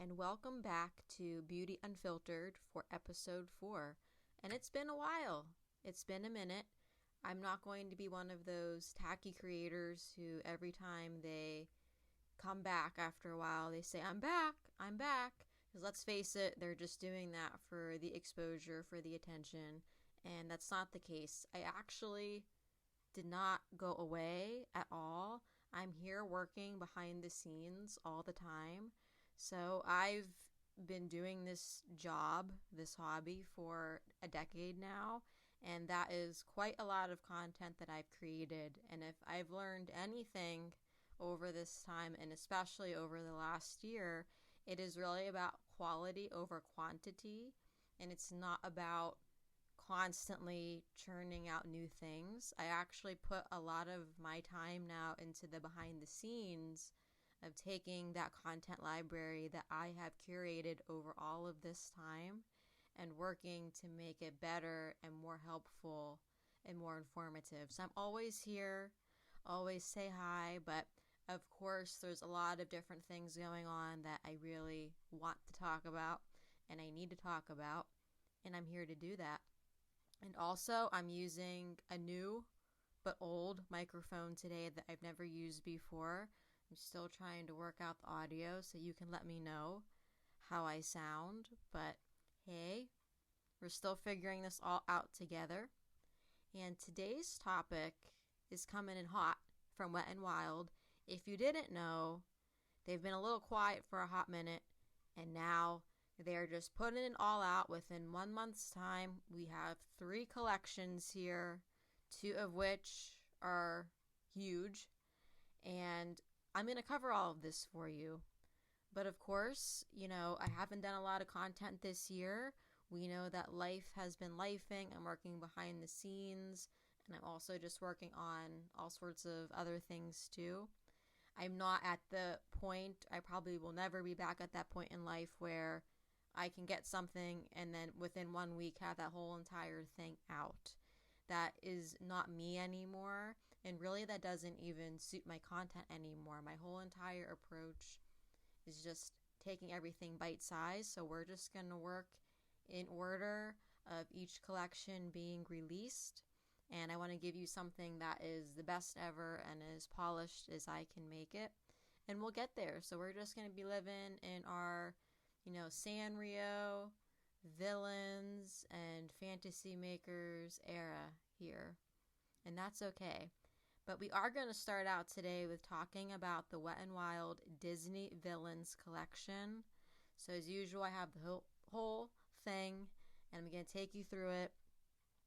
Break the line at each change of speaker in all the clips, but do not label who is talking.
and welcome back to Beauty Unfiltered for episode 4. And it's been a while. It's been a minute. I'm not going to be one of those tacky creators who every time they come back after a while, they say, I'm back. Because let's face it, they're just doing that for the exposure, for the attention. And that's not the case. I actually did not go away at all. I'm here working behind the scenes all the time. So I've been doing this job, this hobby for a decade now, and that is quite a lot of content that I've created. And if I've learned anything over this time, and especially over the last year, it is really about quality over quantity, and it's not about constantly churning out new things. I actually put a lot of my time now into the behind the scenes of taking that content library that I have curated over all of this time and working to make it better and more helpful and more informative. So I'm always here, always say hi, but of course there's a lot of different things going on that I really want to talk about and I need to talk about, and I'm here to do that. And also, I'm using a new but old microphone today that I've never used before. I'm still trying to work out the audio, so you can let me know how I sound. But hey, we're still figuring this all out together. And today's topic is coming in hot from Wet n Wild. If you didn't know, they've been a little quiet for a hot minute, and now they're just putting it all out within 1 month's time. We have 3 collections here, 2 of which are huge. And I'm going to cover all of this for you. But of course, I haven't done a lot of content this year. We know that life has been lifing. I'm working behind the scenes. And I'm also just working on all sorts of other things too. I'm not at the point, I probably will never be back at that point in life where I can get something and then within 1 week have that whole entire thing out. That is not me anymore, and really that doesn't even suit my content anymore. My whole entire approach is just taking everything bite-sized, so we're just going to work in order of each collection being released, and I want to give you something that is the best ever and as polished as I can make it, and we'll get there. So we're just going to be living in our Sanrio, villains, and fantasy makers era here. And that's okay. But we are going to start out today with talking about the Wet n Wild Disney Villains collection. So as usual, I have the whole thing, and I'm going to take you through it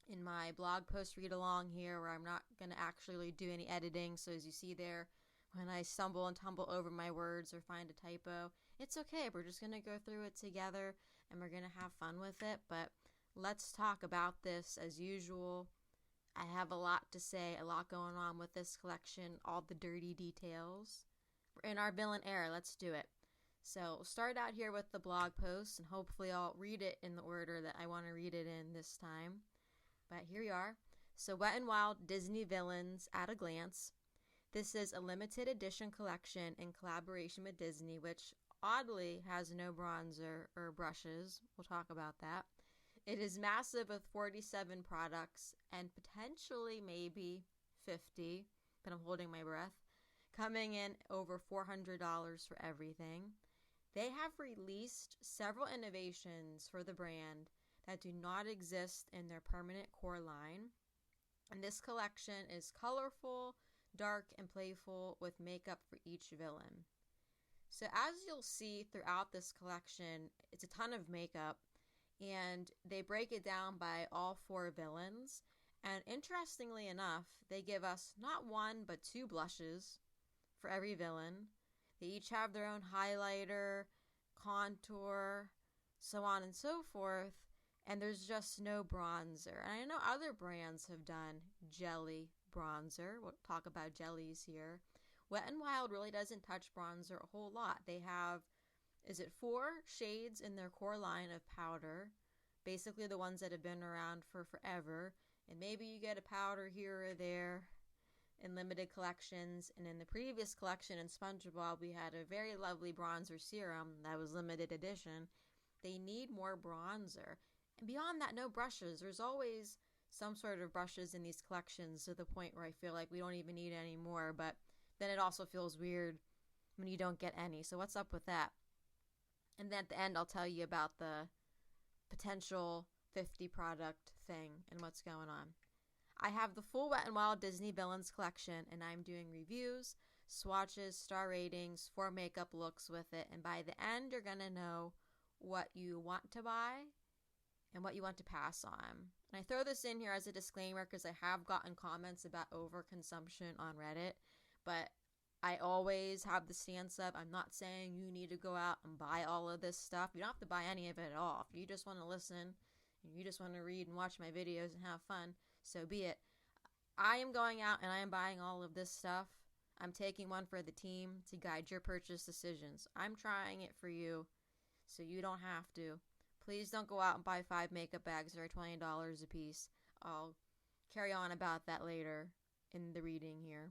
in my blog post read along here, where I'm not going to actually do any editing. So as you see there, when I stumble and tumble over my words or find a typo, it's okay. We're just going to go through it together and we're going to have fun with it. But let's talk about this as usual. I have a lot to say, a lot going on with this collection, all the dirty details. We're in our villain era. Let's do it. So we'll start out here with the blog post, and hopefully I'll read it in the order that I want to read it in this time. But here we are. So Wet n Wild Disney Villains at a glance. This is a limited edition collection in collaboration with Disney, which oddly has no bronzer or brushes. We'll talk about that. It is massive with 47 products and potentially maybe 50, but I'm holding my breath, coming in over $400 for everything. They have released several innovations for the brand that do not exist in their permanent core line. And this collection is colorful, dark, and playful with makeup for each villain. So as you'll see throughout this collection, it's a ton of makeup, and they break it down by all 4 villains. And interestingly enough, they give us not 1 but 2 blushes for every villain. They each have their own highlighter, contour, so on and so forth. And there's just no bronzer. And I know other brands have done jelly bronzer. We'll talk about jellies here. Wet n Wild really doesn't touch bronzer a whole lot. They have, 4 shades in their core line of powder, basically the ones that have been around for forever. And maybe you get a powder here or there, in limited collections. And in the previous collection in SpongeBob, we had a very lovely bronzer serum that was limited edition. They need more bronzer. And beyond that, no brushes. There's always some sort of brushes in these collections to the point where I feel like we don't even need any more. But then it also feels weird when you don't get any. So what's up with that? And then at the end, I'll tell you about the potential 50 product thing and what's going on. I have the full Wet n Wild Disney Villains collection, and I'm doing reviews, swatches, star ratings, 4 makeup looks with it. And by the end, you're going to know what you want to buy and what you want to pass on. And I throw this in here as a disclaimer because I have gotten comments about overconsumption on Reddit, but I always have the stance of I'm not saying you need to go out and buy all of this stuff. You don't have to buy any of it at all. If you just want to listen and you just want to read and watch my videos and have fun, so be it. I am going out and I am buying all of this stuff. I'm taking one for the team to guide your purchase decisions. I'm trying it for you so you don't have to. Please don't go out and buy 5 makeup bags that are $20 a piece. I'll carry on about that later in the reading here.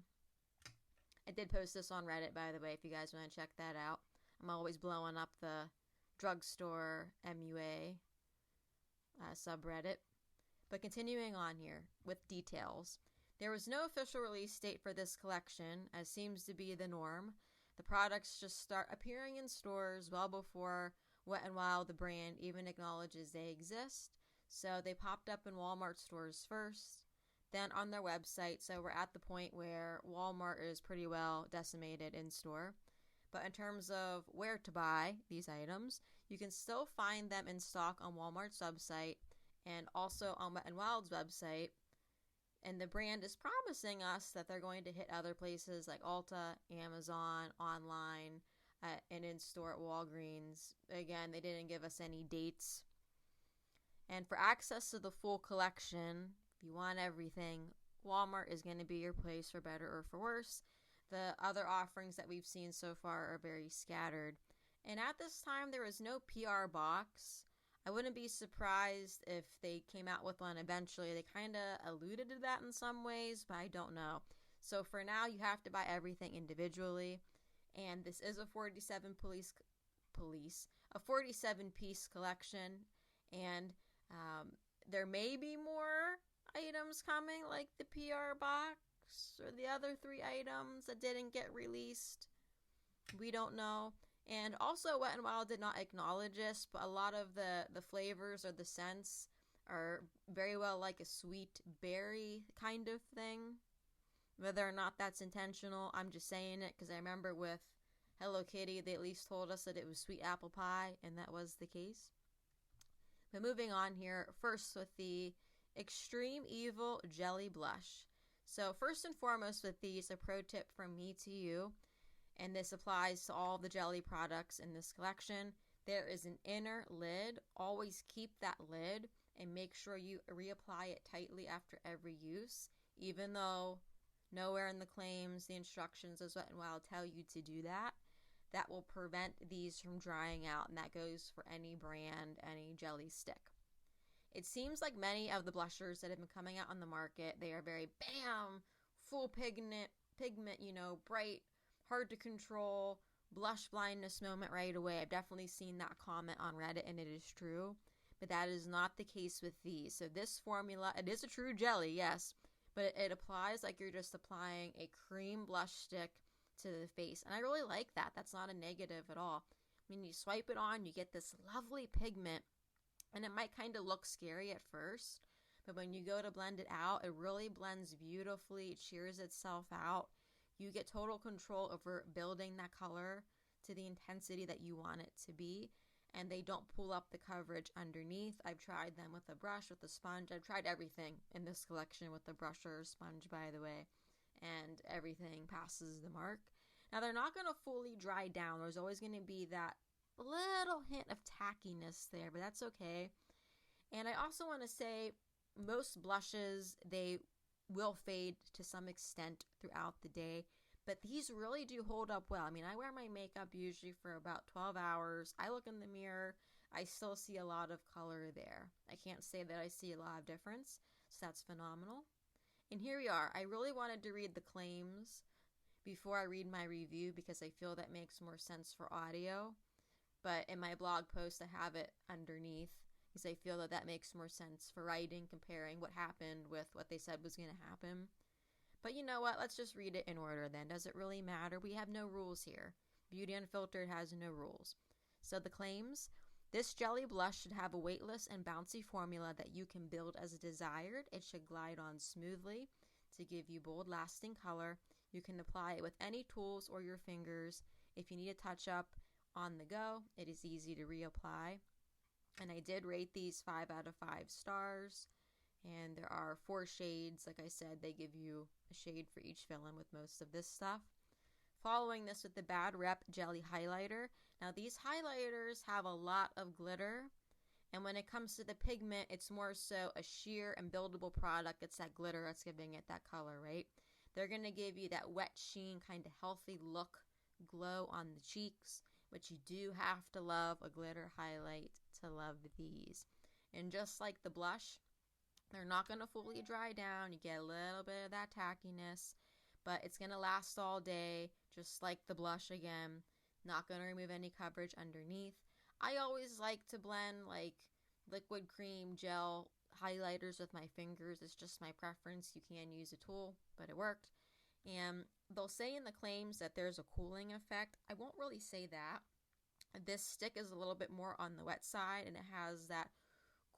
I did post this on Reddit, by the way, if you guys want to check that out. I'm always blowing up the drugstore MUA subreddit. But continuing on here with details. There was no official release date for this collection, as seems to be the norm. The products just start appearing in stores well before Wet n Wild, the brand, even acknowledges they exist. So they popped up in Walmart stores first, then on their website. So we're at the point where Walmart is pretty well decimated in store. But in terms of where to buy these items, you can still find them in stock on Walmart's website and also on Wet n Wild's website. And the brand is promising us that they're going to hit other places like Ulta, Amazon, online, and in-store at Walgreens. Again, they didn't give us any dates. And for access to the full collection, if you want everything, Walmart is going to be your place for better or for worse. The other offerings that we've seen so far are very scattered. And at this time, there is no PR box. I wouldn't be surprised if they came out with one eventually. They kind of alluded to that in some ways, but I don't know. So for now, you have to buy everything individually. And this is a 47-piece collection. And there may be more items coming, like the PR box or the other 3 items that didn't get released. We don't know. And also, Wet n Wild did not acknowledge this, but a lot of the flavors or the scents are very well like a sweet berry kind of thing. Whether or not that's intentional, I'm just saying it because I remember with Hello Kitty, they at least told us that it was sweet apple pie, and that was the case. But moving on here, first with the Extreme Evil Jelly Blush. So first and foremost with these, a pro tip from me to you, and this applies to all the jelly products in this collection. There is an inner lid. Always keep that lid and make sure you reapply it tightly after every use, even though nowhere in the claims, the instructions, as Wet n Wild tell you to do that. That will prevent these from drying out, and that goes for any brand, any jelly stick. It seems like many of the blushers that have been coming out on the market, they are very bam, full pigment, bright, hard to control, blush blindness moment right away. I've definitely seen that comment on Reddit, and it is true. But that is not the case with these. So this formula, it is a true jelly, yes, but it applies like you're just applying a cream blush stick to the face. And I really like that. That's not a negative at all. When you swipe it on, you get this lovely pigment, and it might kind of look scary at first, but when you go to blend it out, it really blends beautifully. It shears itself out. You get total control over building that color to the intensity that you want it to be, and they don't pull up the coverage underneath. I've tried them with a brush, with a sponge. I've tried everything in this collection with the brush or sponge, by the way, and everything passes the mark. Now, they're not going to fully dry down. There's always going to be that little hint of tackiness there, but that's okay. And I also want to say most blushes, they will fade to some extent throughout the day, but these really do hold up well. I mean, I wear my makeup usually for about 12 hours. I look in the mirror, I still see a lot of color there. I can't say that I see a lot of difference, so that's phenomenal. And here we are. I really wanted to read the claims before I read my review because I feel that makes more sense for audio. But in my blog post, I have it underneath because I feel that that makes more sense for writing, comparing what happened with what they said was going to happen. But you know what? Let's just read it in order then. Does it really matter? We have no rules here. Beauty Unfiltered has no rules. So the claims: this jelly blush should have a weightless and bouncy formula that you can build as desired. It should glide on smoothly to give you bold, lasting color. You can apply it with any tools or your fingers. If you need a touch-up on the go, it is easy to reapply. And I did rate these 5 out of 5 stars. And there are 4 shades. Like I said, they give you a shade for each fill-in with most of this stuff. Following this with the Bad Rep Jelly Highlighter. Now these highlighters have a lot of glitter. And when it comes to the pigment, it's more so a sheer and buildable product. It's that glitter that's giving it that color, right? They're going to give you that wet sheen, kind of healthy look, glow on the cheeks, which you do have to love a glitter highlight to love these. And just like the blush, they're not going to fully dry down. You get a little bit of that tackiness, but it's going to last all day, just like the blush again. Not going to remove any coverage underneath. I always like to blend like liquid cream gel highlighters with my fingers. It's just my preference. You can use a tool, but it worked. And they'll say in the claims that there's a cooling effect. I won't really say that. This stick is a little bit more on the wet side, and it has that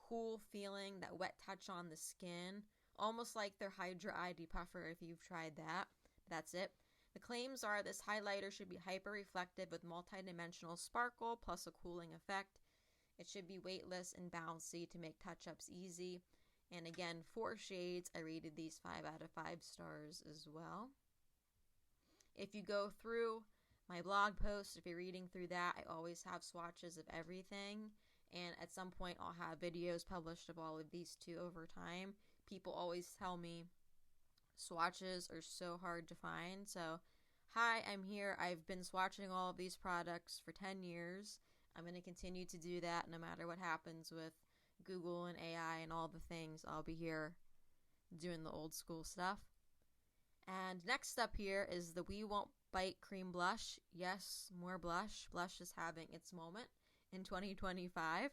cool feeling, that wet touch on the skin, almost like their Hydra ID Puffer if you've tried that. That's it. The claims are this highlighter should be hyper reflective with multi-dimensional sparkle plus a cooling effect. It should be weightless and bouncy to make touch-ups easy. And again, 4 shades. I rated these 5 out of 5 stars as well. If you go through my blog post, if you're reading through that, I always have swatches of everything. And at some point, I'll have videos published of all of these too over time. People always tell me swatches are so hard to find. So, hi, I'm here. I've been swatching all of these products for 10 years. I'm going to continue to do that no matter what happens with Google and AI and all the things. I'll be here doing the old school stuff. And next up here is the We Won't Bite Cream Blush. Yes, more blush. Blush is having its moment in 2025.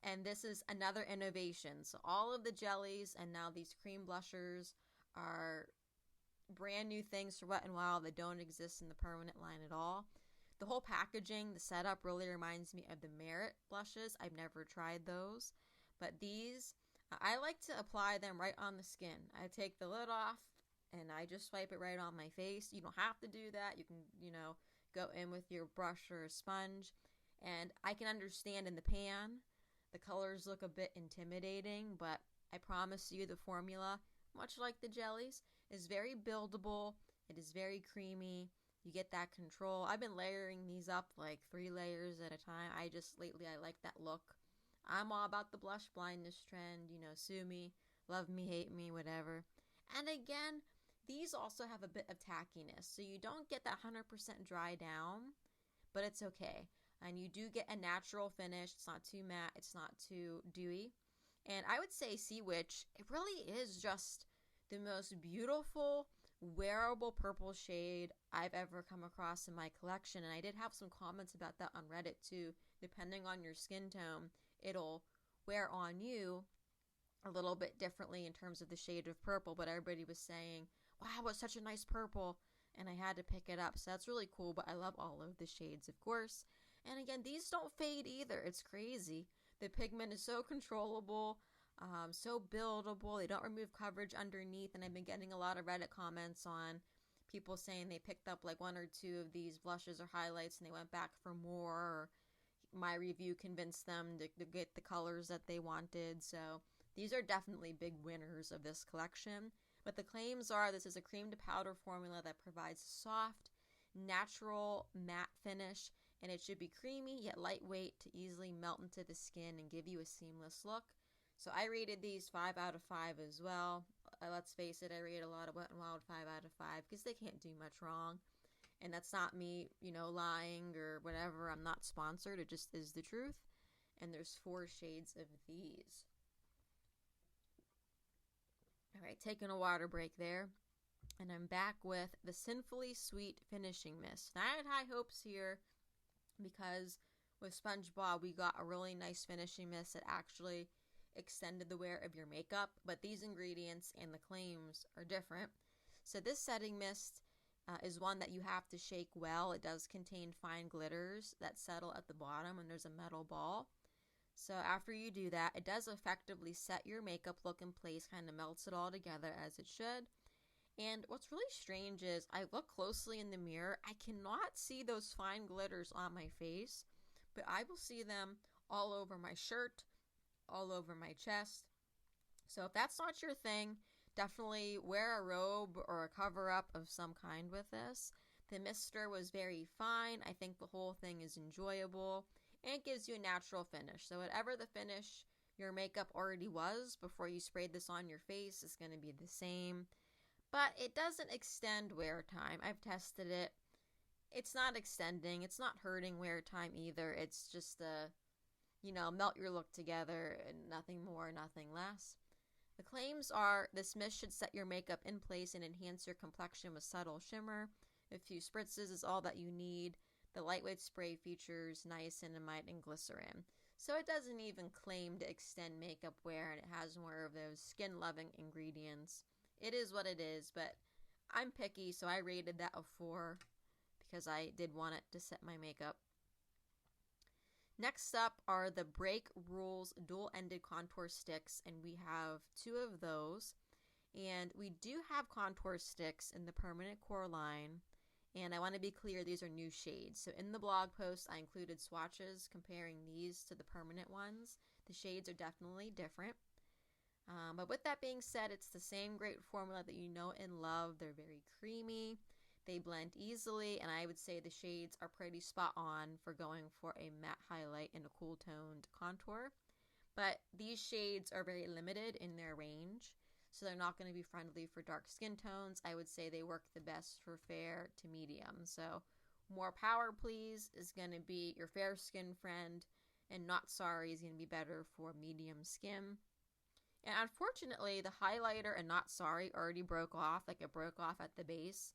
And this is another innovation. So all of the jellies and now these cream blushers are brand new things for Wet n Wild that don't exist in the permanent line at all. The whole packaging, the setup really reminds me of the Merit blushes. I've never tried those. But these, I like to apply them right on the skin. I take the lid off and I just swipe it right on my face. You don't have to do that. You can, go in with your brush or a sponge. And I can understand in the pan, the colors look a bit intimidating, but I promise you the formula, much like the jellies, is very buildable. It is very creamy. You get that control. I've been layering these up like 3 layers at a time. Lately I like that look. I'm all about the blush blindness trend. Sue me, love me, hate me, whatever. And again, these also have a bit of tackiness. So you don't get that 100% dry down, but it's okay. And you do get a natural finish. It's not too matte. It's not too dewy. And I would say Sea Witch, it really is just the most beautiful, wearable purple shade I've ever come across in my collection. And I did have some comments about that on Reddit too. Depending on your skin tone, it'll wear on you a little bit differently in terms of the shade of purple. But everybody was saying, wow, it's such a nice purple. And I had to pick it up. So that's really cool. But I love all of the shades, of course. And again, these don't fade either. It's crazy. The pigment is so controllable, so buildable. They don't remove coverage underneath. And I've been getting a lot of Reddit comments on people saying they picked up like 1 or 2 of these blushes or highlights and they went back for more. Or my review convinced them to get the colors that they wanted. So these are definitely big winners of this collection. But the claims are this is a cream to powder formula that provides soft, natural matte finish. And it should be creamy yet lightweight to easily melt into the skin and give you a seamless look. So I rated these 5 out of 5 as well. Let's face it, I rate a lot of Wet n Wild 5 out of 5 because they can't do much wrong. And that's not me, lying or whatever. I'm not sponsored. It just is the truth. And there's 4 shades of these. All right, taking a water break there. And I'm back with the Sinfully Sweet Finishing Mist. Now, I had high hopes here because with SpongeBob, we got a really nice finishing mist that actually extended the wear of your makeup. But these ingredients and the claims are different. So this setting mist is one that you have to shake well. It does contain fine glitters that settle at the bottom, and there's a metal ball. So after you do that, it does effectively set your makeup look in place, kind of melts it all together as it should. And what's really strange is I look closely in the mirror. I cannot see those fine glitters on my face, but I will see them all over my shirt, all over my chest. So if that's not your thing, definitely wear a robe or a cover-up of some kind with this. The mister was very fine. I think the whole thing is enjoyable and it gives you a natural finish. So whatever the finish your makeup already was before you sprayed this on your face is going to be the same. But it doesn't extend wear time. I've tested it. It's not extending. It's not hurting wear time either. It's just melt your look together and nothing more, nothing less. The claims are this mist should set your makeup in place and enhance your complexion with subtle shimmer. A few spritzes is all that you need. The lightweight spray features niacinamide and glycerin. So it doesn't even claim to extend makeup wear, and it has more of those skin-loving ingredients. It is what it is, but I'm picky, so I rated that a 4 because I did want it to set my makeup. Next up are the Break Rules dual-ended contour sticks, and we have 2 of those. And we do have contour sticks in the permanent core line, and I want to be clear, these are new shades. So in the blog post, I included swatches comparing these to the permanent ones. The shades are definitely different. But with that being said, it's the same great formula that you know and love. They're very creamy. They blend easily, and I would say the shades are pretty spot on for going for a matte highlight and a cool toned contour. But these shades are very limited in their range, so they're not going to be friendly for dark skin tones. I would say they work the best for fair to medium. So more power, please, is going to be your fair skin friend, and Not Sorry is going to be better for medium skin. And unfortunately, the highlighter and Not Sorry already broke off. Like, it broke off at the base.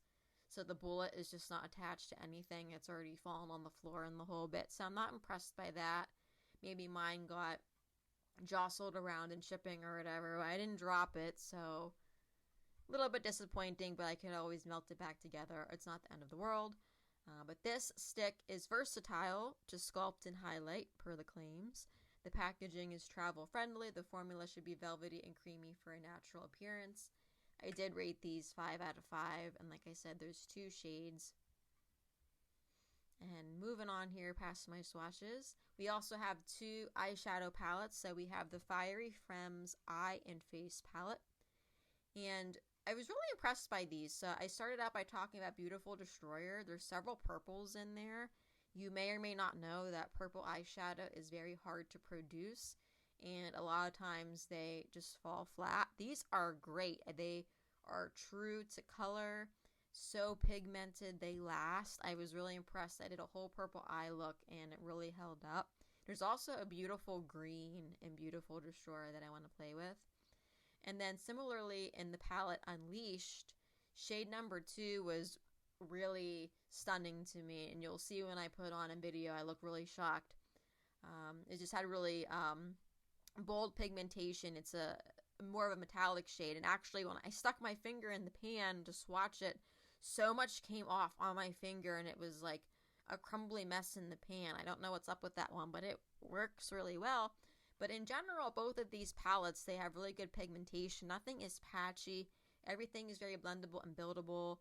So the bullet is just not attached to anything. It's already fallen on the floor in the whole bit. So I'm not impressed by that. Maybe mine got jostled around in shipping or whatever. I didn't drop it, so a little bit disappointing, but I could always melt it back together. It's not the end of the world. But this stick is versatile to sculpt and highlight, per the claims. The packaging is travel friendly. The formula should be velvety and creamy for a natural appearance. I did rate these 5 out of 5, and like I said, there's 2 shades. And moving on here past my swatches, we also have 2 eyeshadow palettes. So we have the Fiery Femmes Eye and Face palette. And I was really impressed by these. So I started out by talking about Beautiful Destroyer. There's several purples in there. You may or may not know that purple eyeshadow is very hard to produce, and a lot of times they just fall flat. These are great. They are true to color, so pigmented, they last. I was really impressed. I did a whole purple eye look, and it really held up. There's also a beautiful green in Beautiful Destroyer that I want to play with. And then similarly in the palette Unleashed, shade number 2 was really stunning to me, and you'll see when I put on a video I look really shocked. It just had really bold pigmentation. It's a more of a metallic shade, and actually when I stuck my finger in the pan to swatch it, so much came off on my finger, and it was like a crumbly mess in the pan. I don't know what's up with that one, but it works really well. But in general, both of these palettes, they have really good pigmentation. Nothing is patchy. Everything is very blendable and buildable.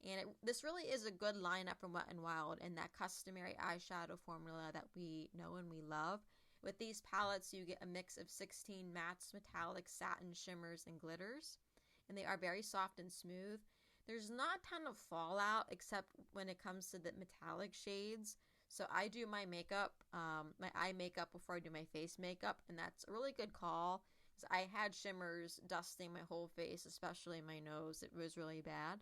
And this really is a good lineup from Wet n Wild and that customary eyeshadow formula that we know and we love. With these palettes, you get a mix of 16 mattes, metallic, satin, shimmers, and glitters. And they are very soft and smooth. There's not a ton of fallout except when it comes to the metallic shades. So I do my makeup, my eye makeup before I do my face makeup, and that's a really good call. Because I had shimmers dusting my whole face, especially my nose. It was really bad.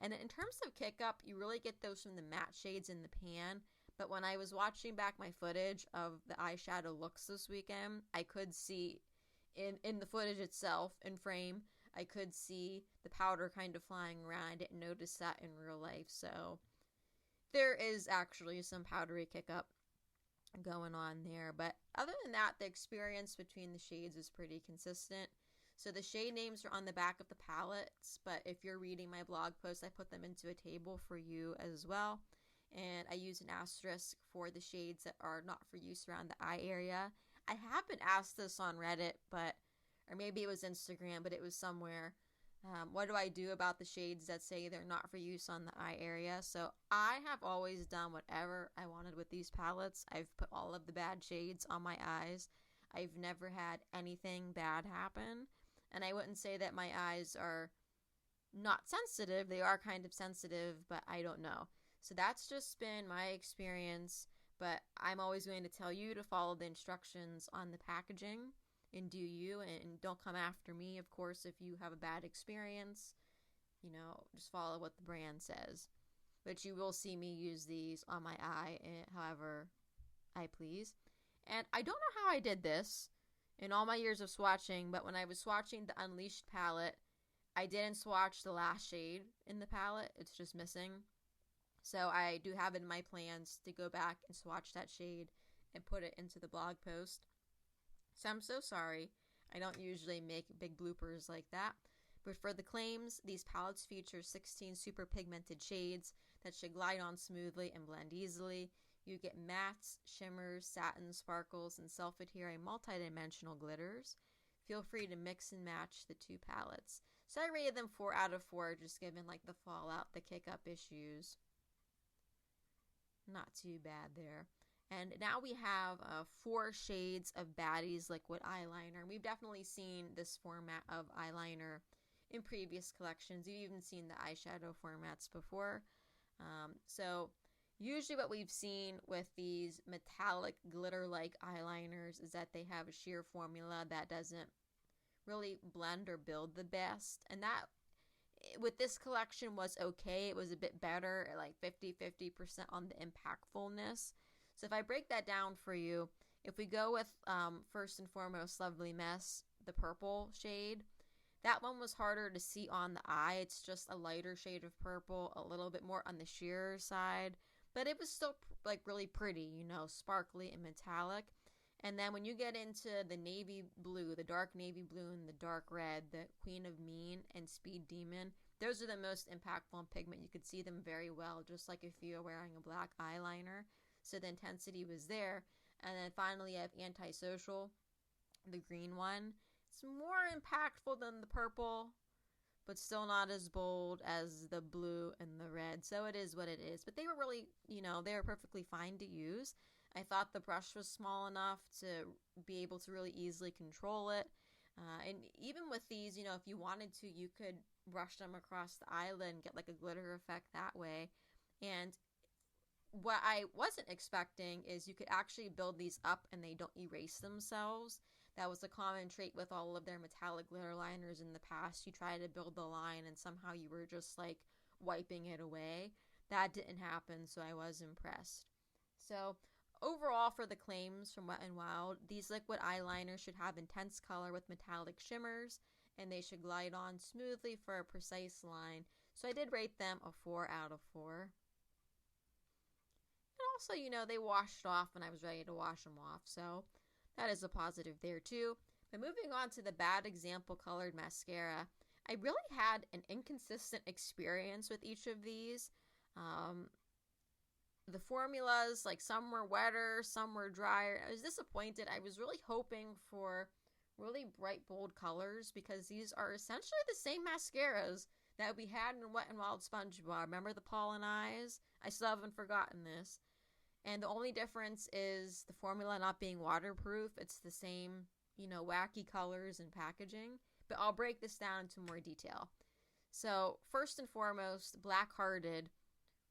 And in terms of kick up, you really get those from the matte shades in the pan. But when I was watching back my footage of the eyeshadow looks this weekend, I could see in the footage itself, in frame, I could see the powder kind of flying around. I didn't notice that in real life. So there is actually some powdery kick up going on there. But other than that, the experience between the shades is pretty consistent. So the shade names are on the back of the palettes, but if you're reading my blog post, I put them into a table for you as well. And I use an asterisk for the shades that are not for use around the eye area. I have been asked this on Reddit, or maybe it was Instagram, but it was somewhere. What do I do about the shades that say they're not for use on the eye area? So I have always done whatever I wanted with these palettes. I've put all of the bad shades on my eyes. I've never had anything bad happen. And I wouldn't say that my eyes are not sensitive. They are kind of sensitive, but I don't know. So that's just been my experience. But I'm always going to tell you to follow the instructions on the packaging and do you. And don't come after me, of course, if you have a bad experience. Just follow what the brand says. But you will see me use these on my eye however I please. And I don't know how I did this in all my years of swatching, but when I was swatching the Unleashed palette, I didn't swatch the last shade in the palette. It's just missing. So I do have in my plans to go back and swatch that shade and put it into the blog post. So I'm so sorry. I don't usually make big bloopers like that. But for the claims, these palettes feature 16 super pigmented shades that should glide on smoothly and blend easily. You get mattes, shimmers, satins, sparkles, and self-adhering multi-dimensional glitters. Feel free to mix and match the two palettes. So I rated them 4 out of 4, just given like the fallout, the kick-up issues. Not too bad there. And now we have 4 shades of Baddies liquid eyeliner. We've definitely seen this format of eyeliner in previous collections. You've even seen the eyeshadow formats before. So usually what we've seen with these metallic glitter-like eyeliners is that they have a sheer formula that doesn't really blend or build the best. And that, with this collection, was okay. It was a bit better, at like 50% on the impactfulness. So if I break that down for you, if we go with, first and foremost, Lovely Mess, the purple shade, that one was harder to see on the eye. It's just a lighter shade of purple, a little bit more on the sheer side. But it was still like really pretty, sparkly and metallic. And then when you get into the navy blue, the dark navy blue and the dark red, the Queen of Mean and Speed Demon, those are the most impactful in pigment. You could see them very well, just like if you're wearing a black eyeliner. So the intensity was there. And then finally I have Antisocial, the green one. It's more impactful than the purple, but still not as bold as the blue and the red. So it is what it is. But they were really, they were perfectly fine to use. I thought the brush was small enough to be able to really easily control it. And even with these, if you wanted to, you could brush them across the eyelid and get like a glitter effect that way. And what I wasn't expecting is you could actually build these up and they don't erase themselves. That was a common trait with all of their metallic glitter liners in the past. You try to build the line and somehow you were just like wiping it away. That didn't happen, so I was impressed. So overall, for the claims from Wet n Wild, these liquid eyeliners should have intense color with metallic shimmers, and they should glide on smoothly for a precise line. So I did rate them a 4 out of 4. And also, they washed off when I was ready to wash them off, so that is a positive there too. But moving on to the Bad Example colored mascara, I really had an inconsistent experience with each of these. The formulas, like some were wetter, some were drier. I was disappointed. I was really hoping for really bright, bold colors because these are essentially the same mascaras that we had in Wet n Wild SpongeBob. Remember the Pollen Eyes? I still haven't forgotten this. And the only difference is the formula not being waterproof. It's the same, wacky colors and packaging. But I'll break this down into more detail. So first and foremost, Black Hearted,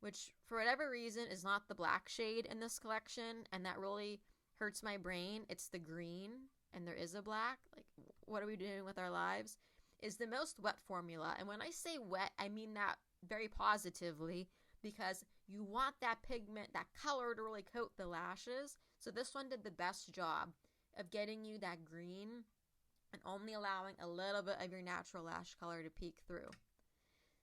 which for whatever reason is not the black shade in this collection, and that really hurts my brain. It's the green, and there is a black. Like, what are we doing with our lives? Is the most wet formula. And when I say wet, I mean that very positively, because you want that pigment, that color to really coat the lashes. So this one did the best job of getting you that green and only allowing a little bit of your natural lash color to peek through.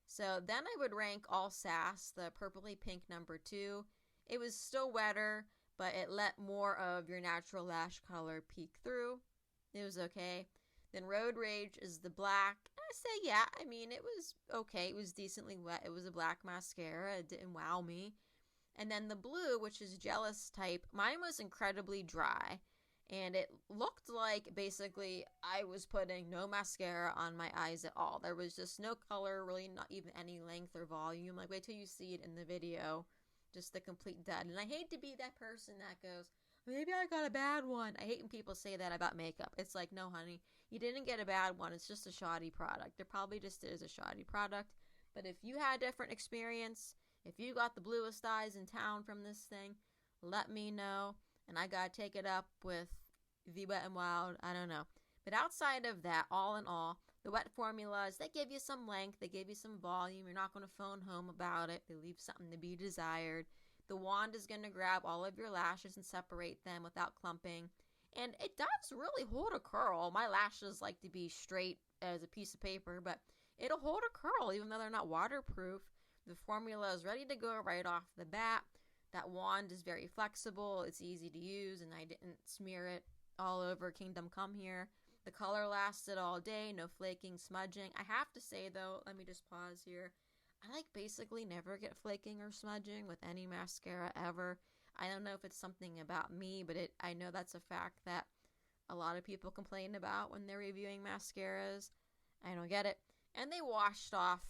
So then I would rank All Sass, the purpley pink number 2. It was still wetter, but it let more of your natural lash color peek through. It was okay. Then Road Rage is the black. I say, yeah, I mean, it was okay. It was decently wet. It was a black mascara. It didn't wow me. And then the blue, which is Jealous type, mine was incredibly dry. And it looked like basically I was putting no mascara on my eyes at all. There was just no color, really not even any length or volume. Like, wait till you see it in the video. Just the complete dud. And I hate to be that person that goes, maybe I got a bad one. I hate when people say that about makeup. It's like, no, honey, you didn't get a bad one. It's just a shoddy product. It probably just is a shoddy product. But if you had a different experience, if you got the bluest eyes in town from this thing, let me know. And I gotta take it up with the Wet n Wild. I don't know. But outside of that, all in all, the wet formulas, they give you some length. They give you some volume. You're not going to phone home about it. They leave something to be desired. The wand is going to grab all of your lashes and separate them without clumping. And it does really hold a curl. My lashes like to be straight as a piece of paper, but it'll hold a curl even though they're not waterproof. The formula is ready to go right off the bat. That wand is very flexible. It's easy to use, and I didn't smear it all over Kingdom Come here. The color lasted all day. No flaking, smudging. I have to say, though, let me just pause here. I basically never get flaking or smudging with any mascara ever. I don't know if it's something about me, but I know that's a fact that a lot of people complain about when they're reviewing mascaras. I don't get it. And they washed off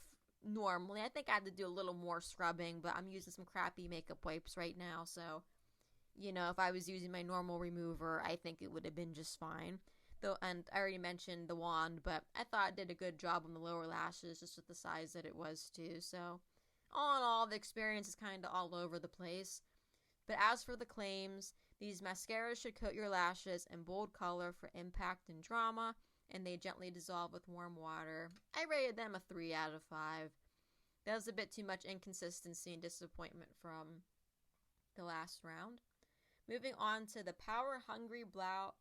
normally. I think I had to do a little more scrubbing, but I'm using some crappy makeup wipes right now, so, if I was using my normal remover, I think it would have been just fine. Though, and I already mentioned the wand, but I thought it did a good job on the lower lashes, just with the size that it was too. So, all in all, the experience is kind of all over the place. But as for the claims, these mascaras should coat your lashes in bold color for impact and drama, and they gently dissolve with warm water. I rated them a 3 out of 5. That was a bit too much inconsistency and disappointment from the last round. Moving on to the Power Hungry Brow.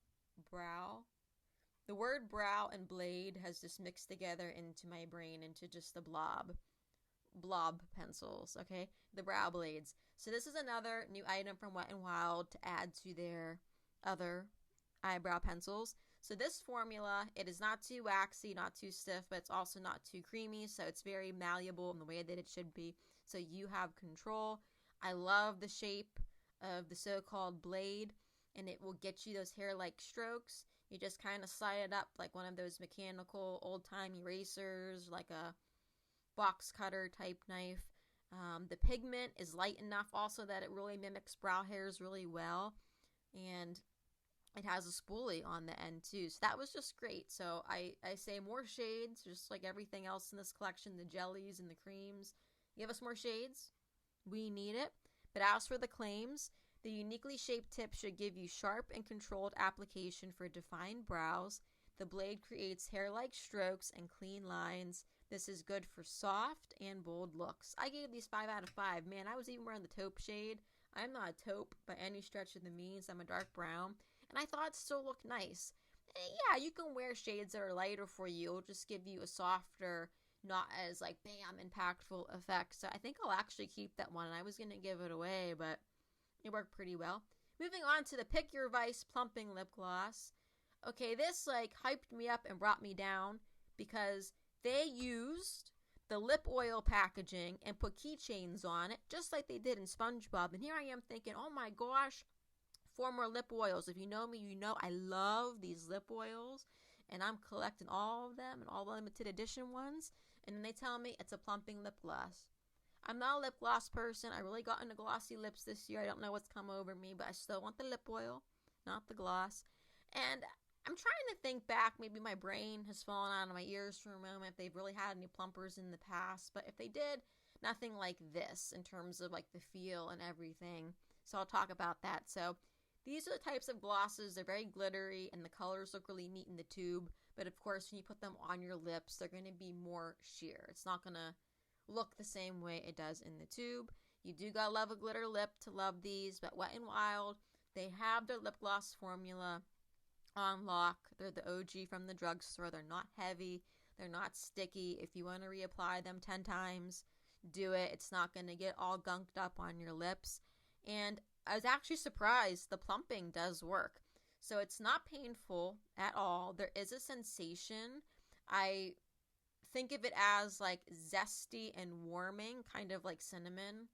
The word brow and blade has just mixed together into my brain into just a blob pencils, okay? The brow blades. So this is another new item from Wet n Wild to add to their other eyebrow pencils. So this formula, it is not too waxy, not too stiff, but it's also not too creamy, so it's very malleable in the way that it should be, so you have control. I love the shape of the so-called blade, and it will get you those hair-like strokes. You just kind of slide it up like one of those mechanical old-time erasers, like a box cutter type knife. The pigment is light enough also that it really mimics brow hairs really well, and it has a spoolie on the end too, so that was just great. So I say more shades, just like everything else in this collection, the jellies and the creams. Give us more shades. We need it. But as for the claims, the uniquely shaped tip should give you sharp and controlled application for defined brows. The blade creates hair-like strokes and clean lines. This is good for soft and bold looks. I gave these 5 out of 5. Man, I was even wearing the taupe shade. I'm not a taupe by any stretch of the means. I'm a dark brown. And I thought it still looked nice. And yeah, you can wear shades that are lighter for you. It'll just give you a softer, not as bam, impactful effect. So I think I'll actually keep that one. I was going to give it away, but it worked pretty well. Moving on to the Pick Your Vice Plumping Lip Gloss. Okay, this hyped me up and brought me down because they used the lip oil packaging and put keychains on it, just like they did in SpongeBob. And here I am thinking, oh my gosh, 4 more lip oils. If you know me, you know I love these lip oils, and I'm collecting all of them and all the limited edition ones. And then they tell me it's a plumping lip gloss. I'm not a lip gloss person. I really got into glossy lips this year. I don't know what's come over me, but I still want the lip oil, not the gloss. And I'm trying to think back. Maybe my brain has fallen out of my ears for a moment if they've really had any plumpers in the past. But if they did, nothing like this in terms of the feel and everything. So I'll talk about that. So these are the types of glosses. They're very glittery, and the colors look really neat in the tube. But of course, when you put them on your lips, they're going to be more sheer. It's not going to look the same way it does in the tube. You do gotta love a glitter lip to love these, but Wet n Wild, they have their lip gloss formula on lock. They're the OG from the drugstore. They're not heavy. They're not sticky. If you want to reapply them 10 times, do it. It's not going to get all gunked up on your lips. And I was actually surprised the plumping does work. So it's not painful at all. There is a sensation. I think of it as like zesty and warming, kind of like cinnamon.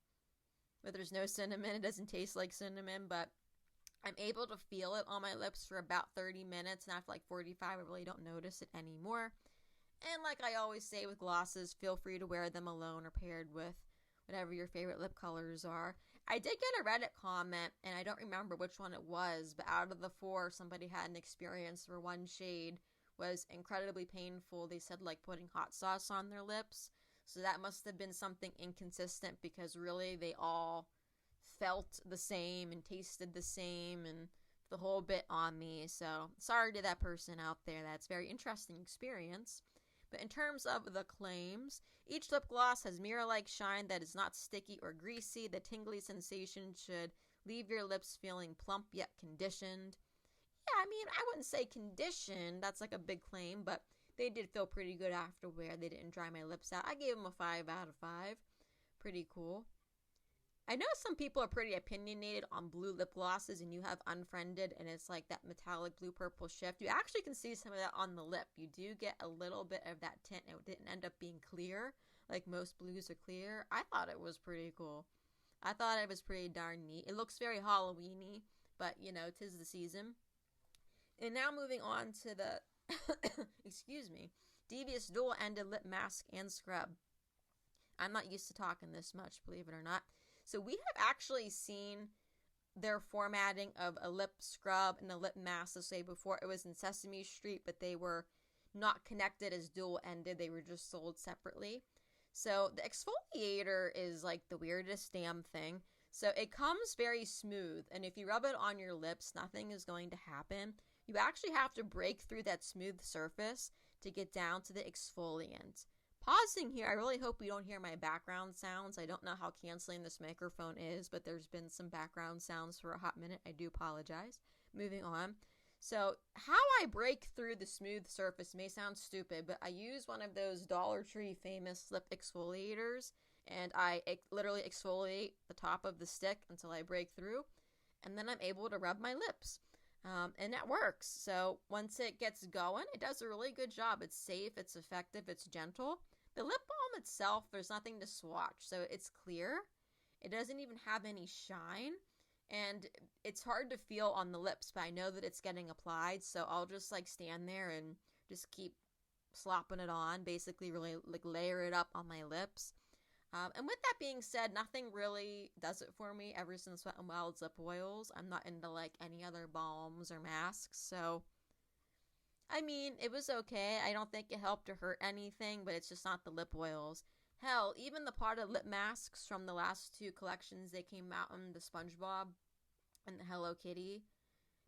But there's no cinnamon. It doesn't taste like cinnamon, but I'm able to feel it on my lips for about 30 minutes. And after like 45, I really don't notice it anymore. And like I always say with glosses, feel free to wear them alone or paired with whatever your favorite lip colors are. I did get a Reddit comment, and I don't remember which one it was, but out of the 4, somebody had an experience where one shade was incredibly painful. They said like putting hot sauce on their lips. So that must have been something inconsistent, because really they all felt the same and tasted the same and the whole bit on me. So sorry to that person out there. That's a very interesting experience. But in terms of the claims, each lip gloss has mirror-like shine that is not sticky or greasy. The tingly sensation should leave your lips feeling plump yet conditioned. Yeah, I mean, I wouldn't say conditioned. That's like a big claim, but they did feel pretty good afterward. They didn't dry my lips out. I gave them a 5 out of 5. Pretty cool. I know some people are pretty opinionated on blue lip glosses, and you have Unfriended, and it's like that metallic blue-purple shift. You actually can see some of that on the lip. You do get a little bit of that tint, and it didn't end up being clear, like most blues are clear. I thought it was pretty cool. I thought it was pretty darn neat. It looks very Halloween-y, but, you know, 'tis the season. And now moving on to the, excuse me, Devious dual-ended lip mask and scrub. I'm not used to talking this much, believe it or not. So we have actually seen their formatting of a lip scrub and a lip mask. So say before it was in Sesame Street, but they were not connected as dual-ended. They were just sold separately. So the exfoliator is like the weirdest damn thing. So it comes very smooth, and if you rub it on your lips, nothing is going to happen. You actually have to break through that smooth surface to get down to the exfoliant. Pausing here, I really hope you don't hear my background sounds. I don't know how canceling this microphone is, but there's been some background sounds for a hot minute. I do apologize. Moving on. So how I break through the smooth surface may sound stupid, but I use one of those Dollar Tree famous lip exfoliators, and I literally exfoliate the top of the stick until I break through, and then I'm able to rub my lips. And that works. So once it gets going, it does a really good job. It's safe, it's effective, it's gentle. The lip balm itself, there's nothing to swatch, so it's clear. It doesn't even have any shine, and it's hard to feel on the lips, but I know that it's getting applied, so I'll just like stand there and just keep slopping it on, basically really like layer it up on my lips. And with that being said, nothing really does it for me ever since Wet n Wild's lip oils. I'm not into like any other balms or masks, so I mean, it was okay. I don't think it helped or hurt anything, but it's just not the lip oils. Hell, even the potted lip masks from the last 2 collections they came out in, the SpongeBob and the Hello Kitty,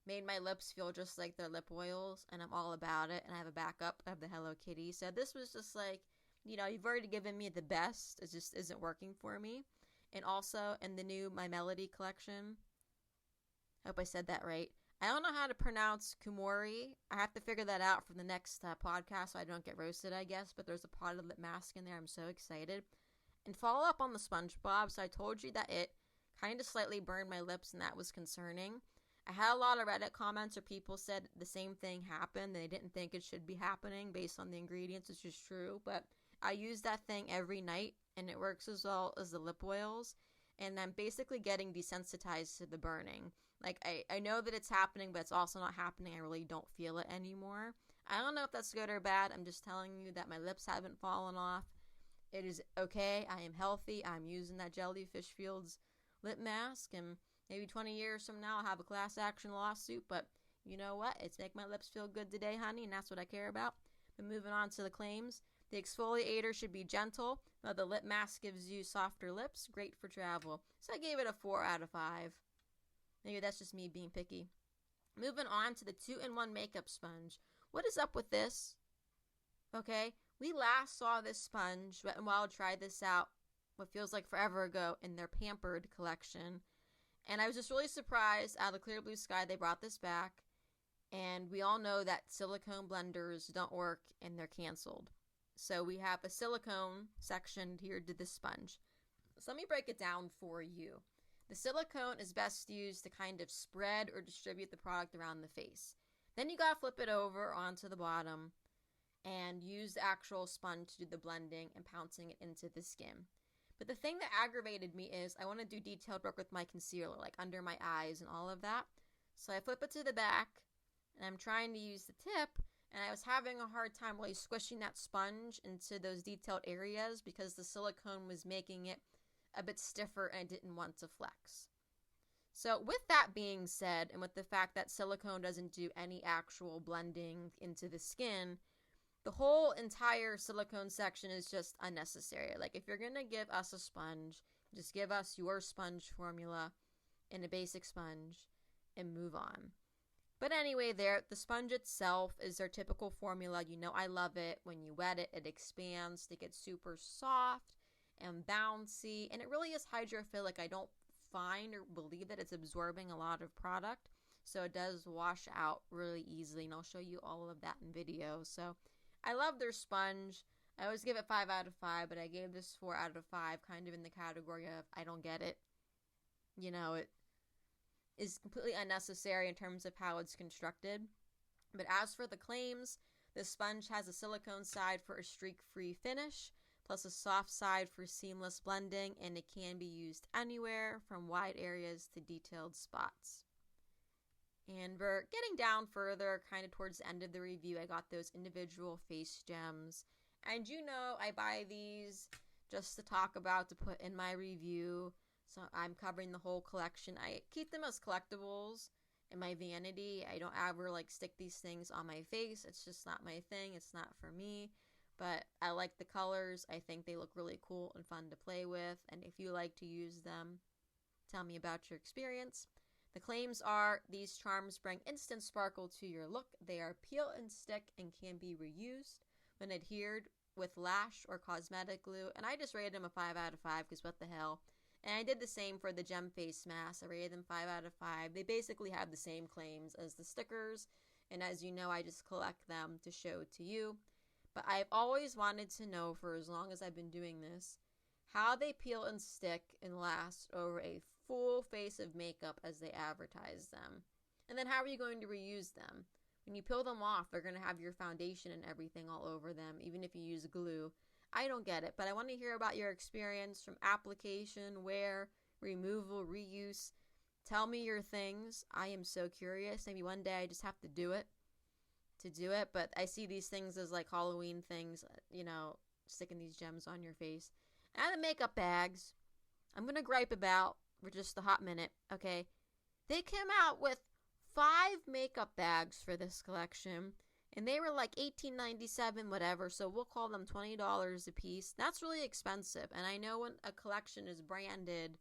made my lips feel just like their lip oils, and I'm all about it, and I have a backup of the Hello Kitty. So this was just like, you know, you've already given me the best. It just isn't working for me. And also in the new My Melody collection, I hope I said that right. I don't know how to pronounce Kumori. I have to figure that out for the next podcast so I don't get roasted, I guess. But there's a potted lip mask in there. I'm so excited. And follow up on the SpongeBob. So I told you that it kind of slightly burned my lips, and that was concerning. I had a lot of Reddit comments where people said the same thing happened. They didn't think it should be happening based on the ingredients, which is true. But I use that thing every night, and it works as well as the lip oils. And I'm basically getting desensitized to the burning. Like, I know that it's happening, but it's also not happening. I really don't feel it anymore. I don't know if that's good or bad. I'm just telling you that my lips haven't fallen off. It is okay. I am healthy. I'm using that Jellyfish Fields lip mask, and maybe 20 years from now I'll have a class action lawsuit, but you know what? It's make my lips feel good today, honey, and that's what I care about. But moving on to the claims. The exfoliator should be gentle, while the lip mask gives you softer lips. Great for travel. So I gave it a 4 out of 5. Maybe that's just me being picky. Moving on to the 2-in-1 makeup sponge. What is up with this? Okay, we last saw this sponge, Wet n Wild tried this out what feels like forever ago in their Pampered collection. And I was just really surprised out of the clear blue sky they brought this back. And we all know that silicone blenders don't work and they're canceled. So we have a silicone section here to the sponge. So let me break it down for you. The silicone is best used to kind of spread or distribute the product around the face. Then you gotta flip it over onto the bottom and use the actual sponge to do the blending and pouncing it into the skin. But the thing that aggravated me is I want to do detailed work with my concealer, like under my eyes and all of that. So I flip it to the back, and I'm trying to use the tip, and I was having a hard time really squishing that sponge into those detailed areas because the silicone was making it a bit stiffer and I didn't want to flex. So with that being said, and with the fact that silicone doesn't do any actual blending into the skin, the whole entire silicone section is just unnecessary. Like, if you're going to give us a sponge, just give us your sponge formula in a basic sponge and move on. But anyway, the sponge itself is their typical formula. You know I love it. When you wet it, it expands to get super soft and bouncy. And it really is hydrophilic. I don't find or believe that it's absorbing a lot of product. So it does wash out really easily. And I'll show you all of that in video. So I love their sponge. I always give it 5 out of 5, but I gave this 4 out of 5, kind of in the category of I don't get it. You know, it is completely unnecessary in terms of how it's constructed. But as for the claims, the sponge has a silicone side for a streak-free finish, plus a soft side for seamless blending, and it can be used anywhere from wide areas to detailed spots. And we're getting down further, kind of towards the end of the review. I got those individual face gems. And you know, I buy these just to talk about, to put in my review. So I'm covering the whole collection. I keep them as collectibles in my vanity. I don't ever stick these things on my face. It's just not my thing. It's not for me. But I like the colors. I think they look really cool and fun to play with. And if you like to use them, tell me about your experience. The claims are, these charms bring instant sparkle to your look. They are peel and stick and can be reused when adhered with lash or cosmetic glue. And I just rated them a 5 out of 5 because what the hell. And I did the same for the gem face mask. I rated them 5 out of 5. They basically have the same claims as the stickers. And as you know, I just collect them to show to you. But I've always wanted to know, for as long as I've been doing this, how they peel and stick and last over a full face of makeup as they advertise them. And then how are you going to reuse them? When you peel them off, they're going to have your foundation and everything all over them, even if you use glue. I don't get it, but I want to hear about your experience from application, wear, removal, reuse. Tell me your things. I am so curious. Maybe one day I just have to do it. But I see these things as Halloween things, you know, sticking these gems on your face. And the makeup bags, I'm going to gripe about for just a hot minute, okay? They came out with 5 makeup bags for this collection, and they were $18.97, whatever, so we'll call them $20 a piece. That's really expensive, and I know when a collection is branded,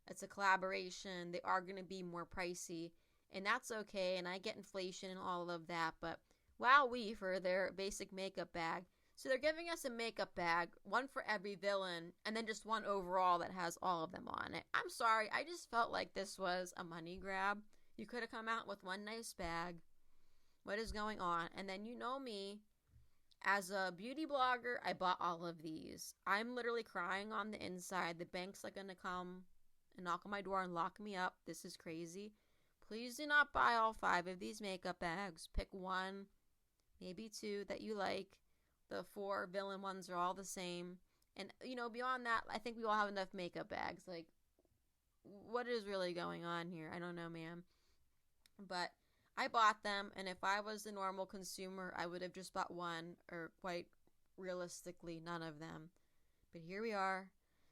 it's a collaboration, they are going to be more pricey, and that's okay, and I get inflation and all of that, but wowee for their basic makeup bag. So they're giving us a makeup bag, one for every villain, and then just one overall that has all of them on it. I'm sorry, I just felt like this was a money grab. You could have come out with one nice bag. What is going on? And then you know me, as a beauty blogger, I bought all of these. I'm literally crying on the inside. The bank's gonna come and knock on my door and lock me up. This is crazy. Please do not buy all 5 of these makeup bags. Pick 1, maybe 2 that you like. The 4 villain ones are all the same. And, you know, beyond that, I think we all have enough makeup bags. What is really going on here? I don't know, ma'am. But I bought them, and if I was a normal consumer, I would have just bought 1, or quite realistically, none of them. But here we are.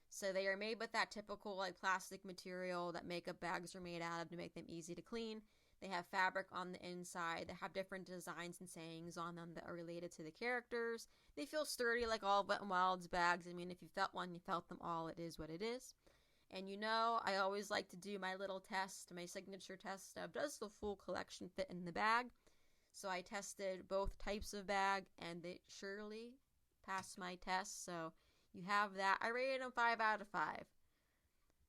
So they are made with that typical plastic material that makeup bags are made out of to make them easy to clean. They have fabric on the inside. They have different designs and sayings on them that are related to the characters. They feel sturdy like all Wet n Wild's bags. I mean, if you felt one, you felt them all. It is what it is. And you know, I always like to do my little test, my signature test of, does the full collection fit in the bag? So I tested both types of bag, and they surely passed my test. So you have that. I rated them 5 out of 5.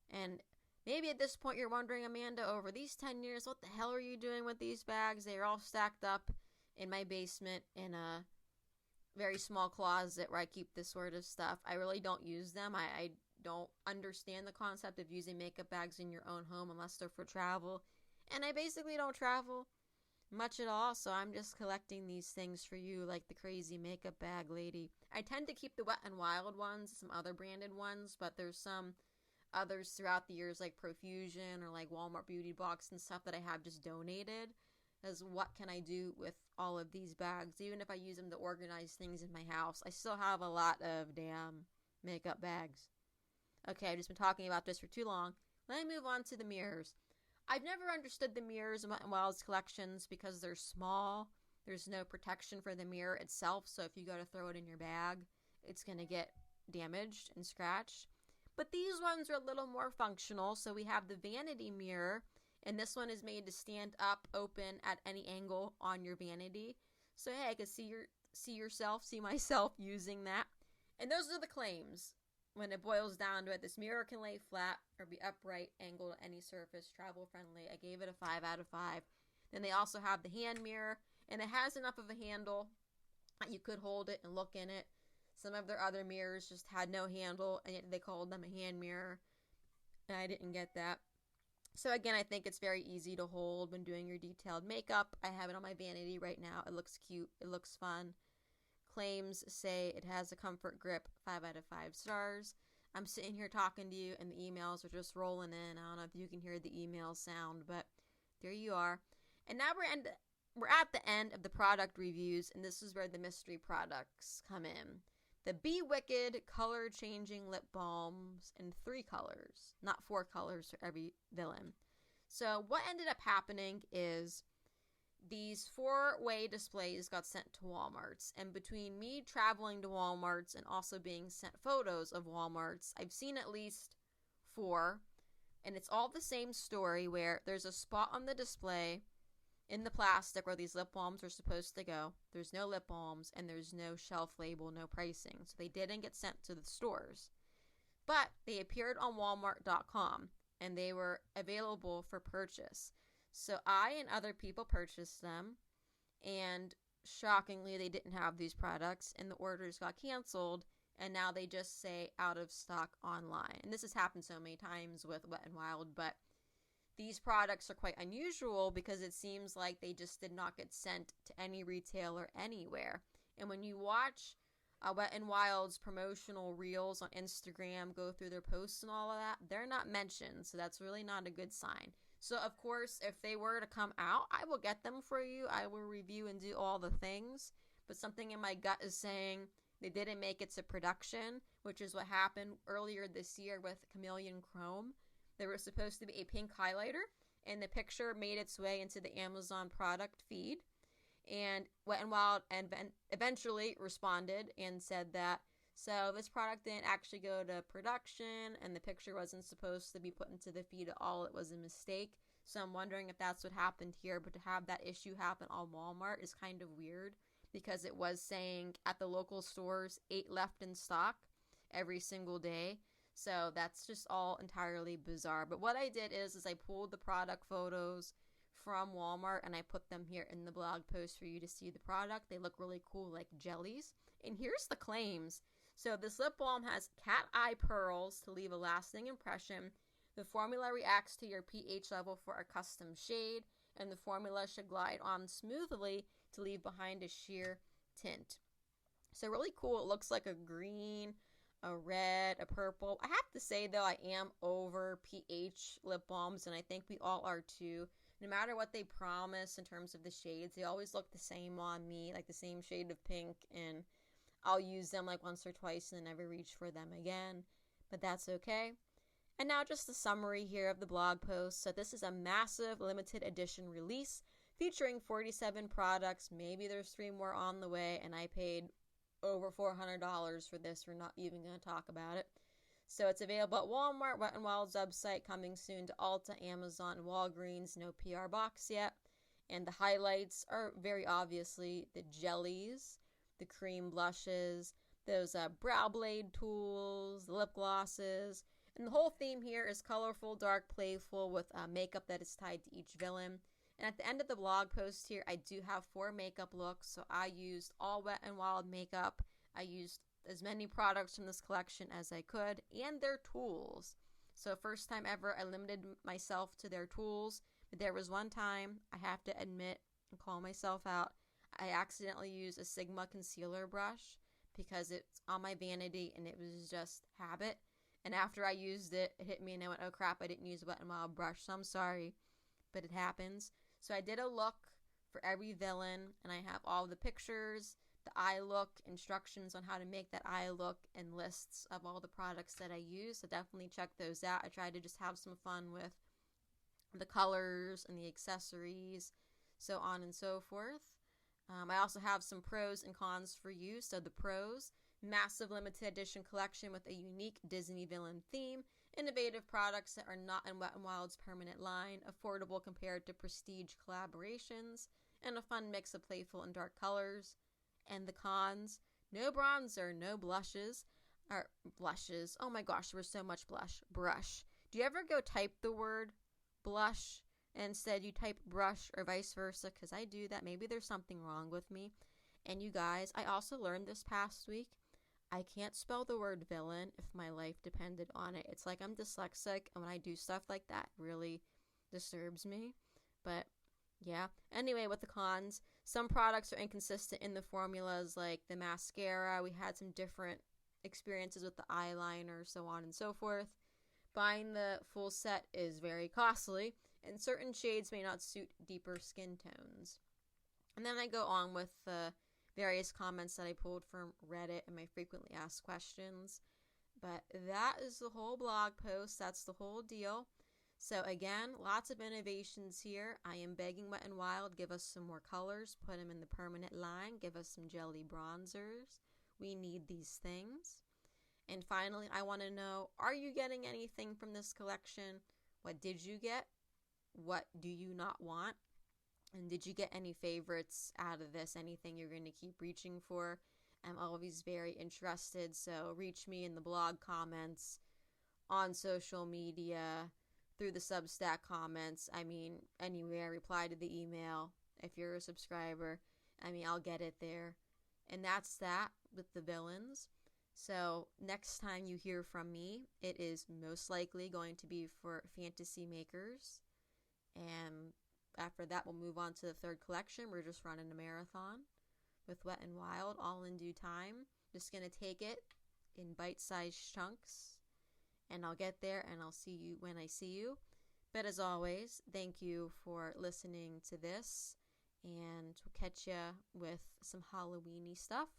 And Maybe at this point you're wondering, Amanda, over these 10 years, what the hell are you doing with these bags? They are all stacked up in my basement in a very small closet where I keep this sort of stuff. I really don't use them. I don't understand the concept of using makeup bags in your own home unless they're for travel. And I basically don't travel much at all, so I'm just collecting these things for you like the crazy makeup bag lady. I tend to keep the Wet n Wild ones, some other branded ones, but there's some others throughout the years like Profusion or like Walmart Beauty Box and stuff that I have just donated. As what can I do with all of these bags? Even if I use them to organize things in my house, I still have a lot of damn makeup bags. Okay, I've just been talking about this for too long. Let me move on to the mirrors. I've never understood the mirrors in Wet n Wild's collections because they're small. There's no protection for the mirror itself, so if you go to throw it in your bag, it's going to get damaged and scratched. But these ones are a little more functional, so we have the vanity mirror, and this one is made to stand up, open at any angle on your vanity. So hey, I can see myself using that. And those are the claims. When it boils down to it, this mirror can lay flat or be upright, angled at any surface, travel friendly. I gave it a 5 out of 5. Then they also have the hand mirror, and it has enough of a handle that you could hold it and look in it. Some of their other mirrors just had no handle, and yet they called them a hand mirror, and I didn't get that. So again, I think it's very easy to hold when doing your detailed makeup. I have it on my vanity right now. It looks cute. It looks fun. Claims say it has a comfort grip, 5 out of 5 stars. I'm sitting here talking to you, and the emails are just rolling in. I don't know if you can hear the email sound, but there you are. And now we're at the end of the product reviews, and this is where the mystery products come in. The Be Wicked color changing lip balms in 3 colors, not 4 colors for every villain. So what ended up happening is these 4-way displays got sent to Walmarts, and between me traveling to Walmarts and also being sent photos of Walmarts, I've seen at least 4, and it's all the same story where there's a spot on the display in the plastic where these lip balms are supposed to go. There's no lip balms, and there's no shelf label, no pricing, so they didn't get sent to the stores. But they appeared on Walmart.com, and they were available for purchase. So I and other people purchased them, and shockingly, they didn't have these products, and the orders got canceled, and now they just say out of stock online. And this has happened so many times with Wet n Wild, but these products are quite unusual because it seems like they just did not get sent to any retailer anywhere. And when you watch Wet n Wild's promotional reels on Instagram, go through their posts and all of that, they're not mentioned, so that's really not a good sign. So, of course, if they were to come out, I will get them for you. I will review and do all the things. But something in my gut is saying they didn't make it to production, which is what happened earlier this year with Chameleon Chrome. There was supposed to be a pink highlighter, and the picture made its way into the Amazon product feed. And Wet n Wild eventually responded and said that, so this product didn't actually go to production, and the picture wasn't supposed to be put into the feed at all. It was a mistake. So I'm wondering if that's what happened here. But to have that issue happen on Walmart is kind of weird, because it was saying at the local stores 8 left in stock every single day. So that's just all entirely bizarre. But what I did is I pulled the product photos from Walmart, and I put them here in the blog post for you to see the product. They look really cool, like jellies. And here's the claims. So this lip balm has cat eye pearls to leave a lasting impression. The formula reacts to your pH level for a custom shade, and the formula should glide on smoothly to leave behind a sheer tint. So really cool. It looks like a green, a red, a purple. I have to say, though, I am over pH lip balms, and I think we all are too. No matter what they promise in terms of the shades, they always look the same on me, like the same shade of pink, and I'll use them like once or twice and then never reach for them again, but that's okay. And now just a summary here of the blog post. So this is a massive limited edition release featuring 47 products. Maybe there's 3 more on the way, and I paid over $400 for this. We're not even going to talk about it. So it's available at Walmart, Wet n Wild's website, coming soon to Ulta, Amazon, and Walgreens. No PR box yet. And the highlights are very obviously the jellies, the cream blushes, those brow blade tools, lip glosses, And the whole theme here is colorful, dark, playful, with makeup that is tied to each villain. And at the end of the blog post here, I do have 4 makeup looks. So I used all Wet n Wild makeup. I used as many products from this collection as I could, and their tools. So first time ever, I limited myself to their tools. But there was one time, I have to admit and call myself out, I accidentally used a Sigma concealer brush because it's on my vanity and it was just habit. And after I used it, it hit me and I went, oh crap, I didn't use a Wet n Wild brush, so I'm sorry, but it happens. So I did a look for every villain, and I have all the pictures, the eye look, instructions on how to make that eye look, and lists of all the products that I use. So definitely check those out. I tried to just have some fun with the colors and the accessories, so on and so forth. I also have some pros and cons for you. So the pros: massive limited edition collection with a unique Disney villain theme, innovative products that are not in Wet n Wild's permanent line, affordable compared to prestige collaborations, and a fun mix of playful and dark colors. And the cons: no bronzer, no blushes. Blushes. Oh my gosh, there was so much blush. Brush. Do you ever go type the word blush and instead you type brush, or vice versa? Because I do that. Maybe there's something wrong with me. And you guys, I also learned this past week, I can't spell the word villain if my life depended on it. It's like I'm dyslexic, and when I do stuff like that, it really disturbs me. But yeah. Anyway, with the cons, some products are inconsistent in the formulas, like the mascara. We had some different experiences with the eyeliner, so on and so forth. Buying the full set is very costly, and certain shades may not suit deeper skin tones. And then I go on with the various comments that I pulled from Reddit and my frequently asked questions. But that is the whole blog post. That's the whole deal. So again, lots of innovations here. I am begging Wet n Wild, give us some more colors, put them in the permanent line, give us some jelly bronzers. We need these things. And finally, I want to know, are you getting anything from this collection? What did you get? What do you not want? And did you get any favorites out of this? Anything you're going to keep reaching for? I'm always very interested, so reach me in the blog comments, on social media, through the Substack comments. I mean, anywhere, reply to the email. If you're a subscriber, I'll get it there. And that's that with the villains. So next time you hear from me, it is most likely going to be for fantasy makers. And after that, we'll move on to the 3rd collection. We're just running a marathon with Wet n Wild, all in due time. Just going to take it in bite-sized chunks. And I'll get there, and I'll see you when I see you. But as always, thank you for listening to this. And we'll catch you with some Halloween-y stuff.